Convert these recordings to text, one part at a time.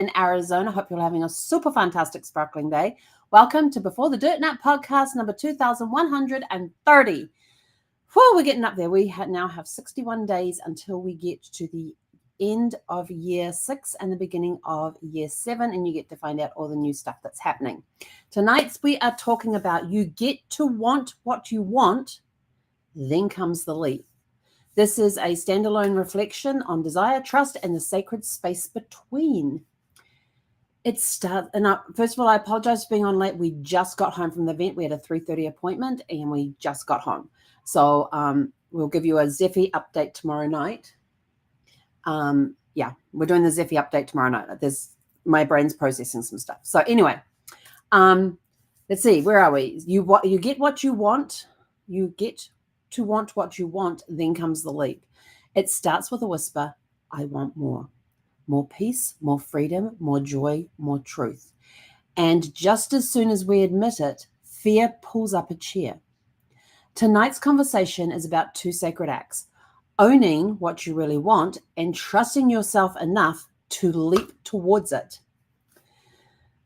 in Arizona. Hope you're having a super fantastic sparkling day. Welcome to Before the Dirt Nut podcast number 2130. Whew, we're getting up there. We now have 61 days until we get to the end of year 6 and the beginning of year 7, and you get to find out all the new stuff that's happening. Tonight we are talking about you get to want what you want, then comes the leap. This is a standalone reflection on desire, trust, and the sacred space between. First of all, I apologize for being on late. We just got home from the event. We had a 3:30 appointment, and we just got home. So we'll give you a Zeffy update tomorrow night. We're doing the Zeffy update tomorrow night. My brain's processing some stuff. So anyway, let's see. Where are we? You get what you want. You get to want what you want. Then comes the leap. It starts with a whisper. I want more. More peace, more freedom, more joy, more truth. And just as soon as we admit it, fear pulls up a chair. Tonight's conversation is about two sacred acts: owning what you really want and trusting yourself enough to leap towards it.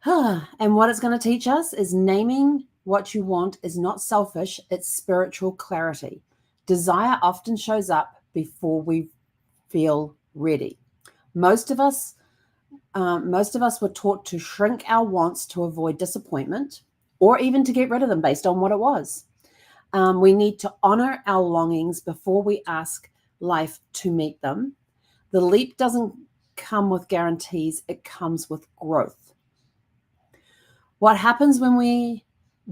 And what it's going to teach us is naming what you want is not selfish, it's spiritual clarity. Desire often shows up before we feel ready. Most of us were taught to shrink our wants to avoid disappointment or even to get rid of them based on what it was. We need to honor our longings before we ask life to meet them. The leap doesn't come with guarantees, it comes with growth. What happens when we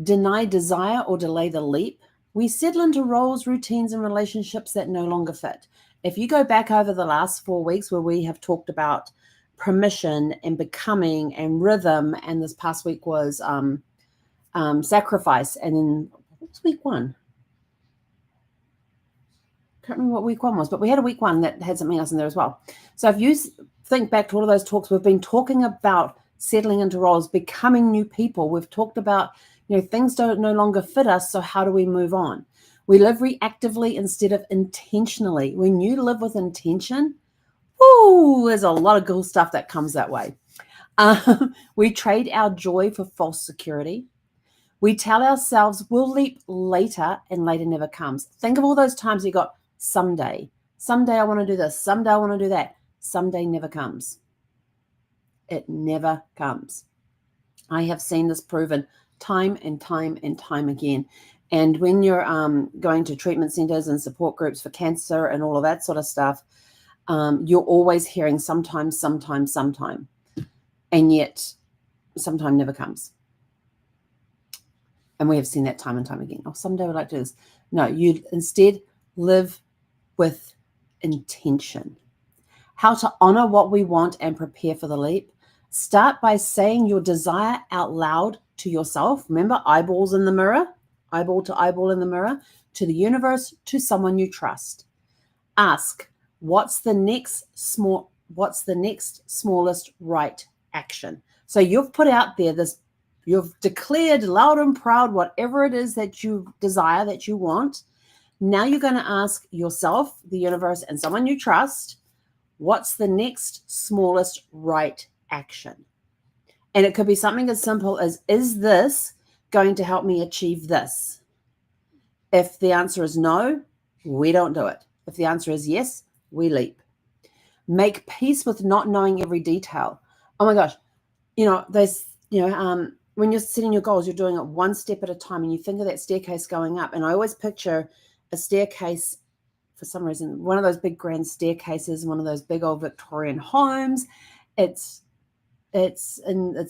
deny desire or delay the leap? We settle into roles, routines, and relationships that no longer fit. If you go back over the last 4 weeks where we have talked about permission and becoming and rhythm, and this past week was sacrifice, and then what's week 1? Can't remember what week 1 was, but we had a week 1 that had something else in there as well. So if you think back to all of those talks, we've been talking about settling into roles, becoming new people. We've talked about, things no longer fit us, so how do we move on? We live reactively instead of intentionally. When you live with intention, there's a lot of cool stuff that comes that way. We trade our joy for false security. We tell ourselves we'll leap later, and later never comes. Think of all those times you got someday. Someday I want to do this. Someday I want to do that. Someday never comes. It never comes. I have seen this proven time and time and time again. And when you're going to treatment centers and support groups for cancer and all of that sort of stuff, you're always hearing sometime. And yet sometime never comes. And we have seen that time and time again. Oh, someday we'd like to do this. No, you instead live with intention. How to honor what we want and prepare for the leap. Start by saying your desire out loud to yourself. Remember, eyeballs in the mirror. Eyeball to eyeball in the mirror, to the universe, to someone you trust. Ask, what's the next smallest right action? So you've put out there you've declared loud and proud whatever it is that you desire, that you want. Now you're going to ask yourself, the universe, and someone you trust, what's the next smallest right action? And it could be something as simple as, is this going to help me achieve this? If the answer is no, we don't do it. If the answer is yes, we leap. Make peace with not knowing every detail. Oh my gosh, when you're setting your goals, you're doing it one step at a time, and you think of that staircase going up. And I always picture a staircase, for some reason, one of those big grand staircases, one of those big old Victorian homes. It's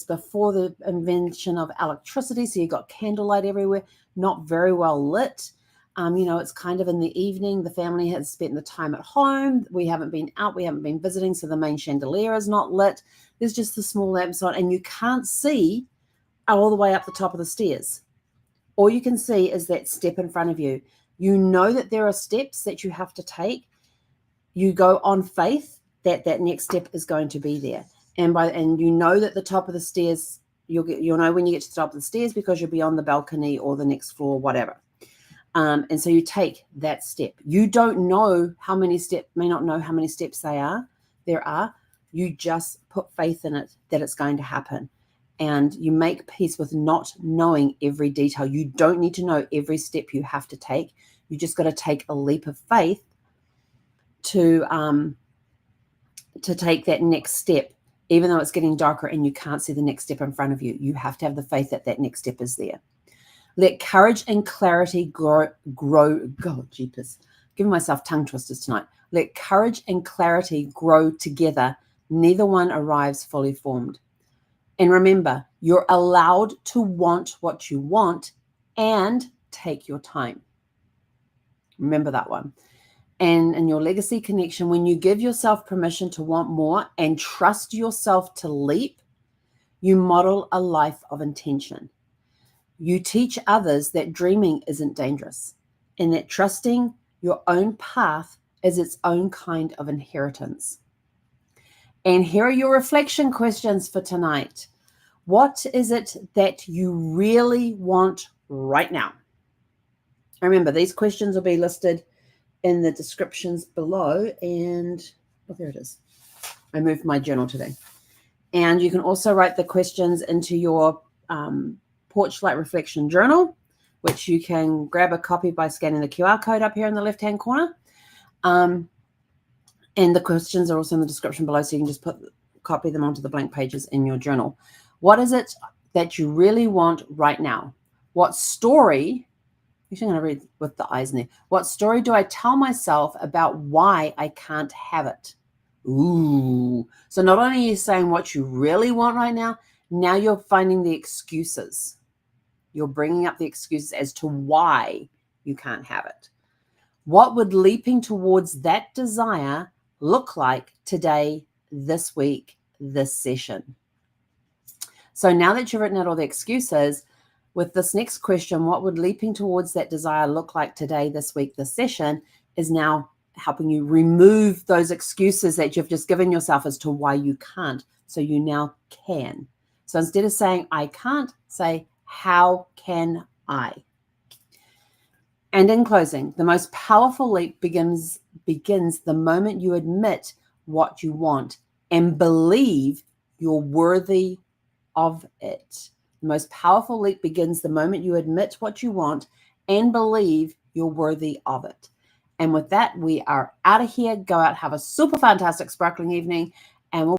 before the invention of electricity, so you got candlelight everywhere, not very well lit. It's kind of in the evening. The family has spent the time at home. We haven't been out. We haven't been visiting, so the main chandelier is not lit. There's just the small lamps on, and you can't see all the way up the top of the stairs. All you can see is that step in front of you. You know that there are steps that you have to take. You go on faith that that next step is going to be there. And you know that the top of the stairs, you'll know when you get to the top of the stairs because you'll be on the balcony or the next floor, whatever. And so you take that step. You don't know how many steps, may not know how many steps there are, You just put faith in it that it's going to happen. And you make peace with not knowing every detail. You don't need to know every step you have to take. You just got to take a leap of faith to take that next step, even though it's getting darker and you can't see the next step in front of you. You have to have the faith that that next step is there. Let courage and clarity grow. God, jeepers. Giving myself tongue twisters tonight. Let courage and clarity grow together. Neither one arrives fully formed. And remember, you're allowed to want what you want and take your time. Remember that one. And in your legacy connection, when you give yourself permission to want more and trust yourself to leap, you model a life of intention. You teach others that dreaming isn't dangerous and that trusting your own path is its own kind of inheritance. And here are your reflection questions for tonight. What is it that you really want right now? Remember, these questions will be listed in the descriptions below. And, oh, there it is. I moved my journal today. And you can also write the questions into your Porch Light Reflection Journal, which you can grab a copy by scanning the QR code up here in the left-hand corner. And the questions are also in the description below, so you can just copy them onto the blank pages in your journal. What is it that you really want right now? What story, actually I'm going to read with the eyes in there. What story do I tell myself about why I can't have it? Ooh. So not only are you saying what you really want right now, now you're finding the excuses. You're bringing up the excuses as to why you can't have it. What would leaping towards that desire look like today, this week, this session? So now that you've written out all the excuses, with this next question, what would leaping towards that desire look like today, this week, this session, is now helping you remove those excuses that you've just given yourself as to why you can't. So you now can. So instead of saying, I can't, say, how can I? And in closing, the most powerful leap begins the moment you admit what you want and believe you're worthy of it. The most powerful leap begins the moment you admit what you want and believe you're worthy of it. And with that, we are out of here. Go out, have a super fantastic, sparkling evening, and we'll